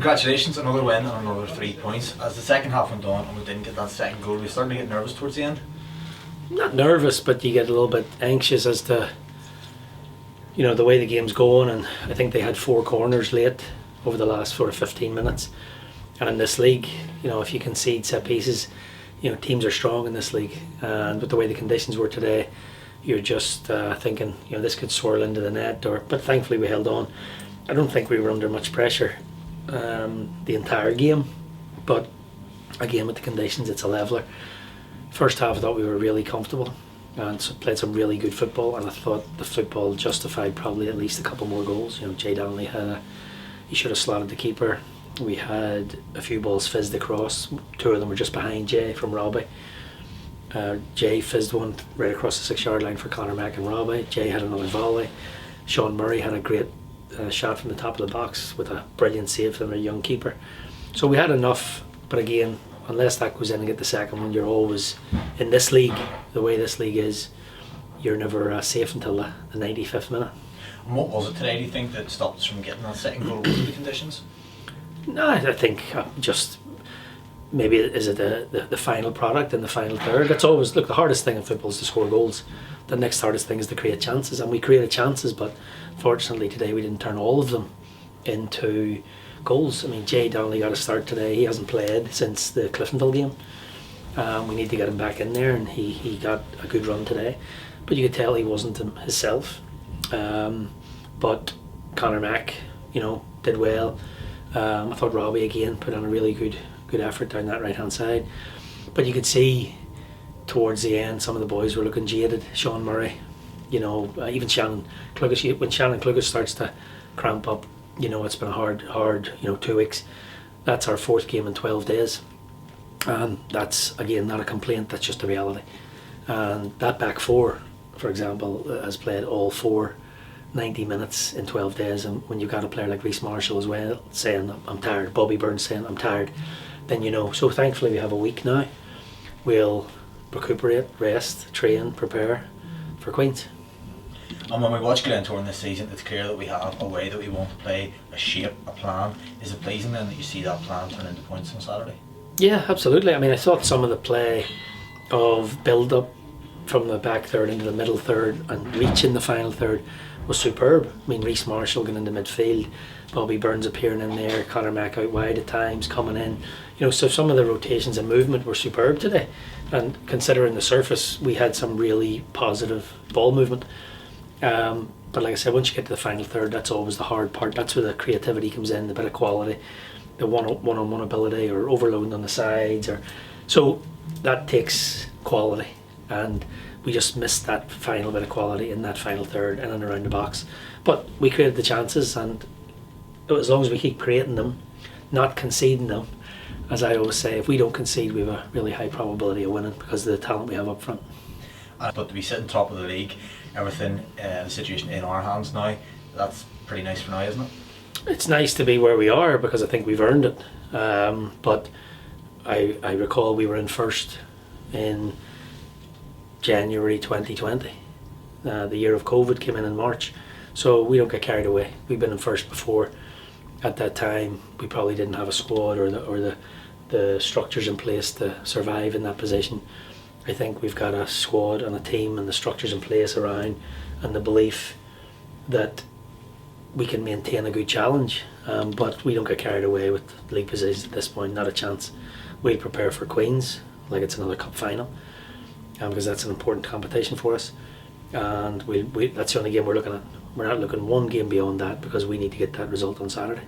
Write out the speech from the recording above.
Congratulations, another win and another 3 points. As the second half went on and we didn't get that second goal, we started to get nervous towards the end. Not nervous, but you get a little bit anxious as to, you know, the way the game's going. And I think they had 4 corners late over the last sort of 15 minutes. And in this league, you know, if you concede set pieces, you know, teams are strong in this league. And with the way the conditions were today, you're just thinking, you know, this could swirl into the net. But thankfully we held on. I don't think we were under much pressure the entire game. But again, with the conditions, it's a leveller. First half I thought we were really comfortable and played some really good football, and I thought the football justified probably at least a couple more goals. You know, Jay Donnelly he should have slotted the keeper. We had a few balls fizzed across. 2 of them were just behind Jay from Robbie. Jay fizzed one right across the 6-yard line for Conor Mack and Robbie. Jay had another volley. Sean Murray had a great shot from the top of the box with a brilliant save from a young keeper. So we had enough, but again, unless that goes in and get the second one, you're always, in this league, the way this league is, you're never safe until the 95th minute. And what was it today, do you think, that stopped us from getting that second goal with the conditions? No, I think just maybe is it the final product in the final third. It's always, look, the hardest thing in football is to score goals. The next hardest thing is to create chances, and we created chances, but fortunately today we didn't turn all of them into goals. I mean, Jay Donnelly got a start today. He hasn't played since the Cliftonville game. We need to get him back in there, and he got a good run today. But you could tell he wasn't himself. But Conor Mack, you know, did well. I thought Robbie again put on a really good effort down that right hand side. But you could see towards the end some of the boys were looking jaded. Sean Murray, you know, even Shannon Cluggish. When Shannon Cluggish starts to cramp up, you know, it's been a hard, you know, 2 weeks. That's our 4th game in 12 days. And that's, again, not a complaint, that's just the reality. And that back 4, for example, has played all 90 minutes in 12 days. And when you've got a player like Reece Marshall as well saying, I'm tired, Bobby Burns saying, I'm tired, then you know. So thankfully we have a week now. We'll recuperate, rest, train, prepare for Queen's. And when we watch Glentoran this season, it's clear that we have a way that we want to play, a shape, a plan. Is it pleasing then that you see that plan turn into points on Saturday? Yeah, absolutely. I mean, I thought some of the play of build-up from the back third into the middle third and reaching the final third was superb. I mean, Reece Marshall going into midfield, Bobby Burns appearing in there, Conor Mack out wide at times, coming in. You know, so some of the rotations and movement were superb today. And considering the surface, we had some really positive ball movement. But like I said, once you get to the final third, that's always the hard part. That's where the creativity comes in, the bit of quality, the one-on-one ability, or overloading on the sides, so that takes quality, and we just missed that final bit of quality in that final third in and around the box. But we created the chances, and as long as we keep creating them, not conceding them, as I always say, if we don't concede, we have a really high probability of winning because of the talent we have up front. But to be sitting top of the league, everything, the situation in our hands now, that's pretty nice for now, isn't it? It's nice to be where we are because I think we've earned it. But I recall we were in first in January 2020. The year of COVID came in March. So we don't get carried away. We've been in first before. At that time, we probably didn't have a squad or the structures in place to survive in that position. I think we've got a squad and a team and the structures in place around, and the belief that we can maintain a good challenge, but we don't get carried away with league positions at this point, not a chance. We'll prepare for Queen's like it's another cup final, because that's an important competition for us, and that's the only game we're looking at. We're not looking one game beyond that because we need to get that result on Saturday.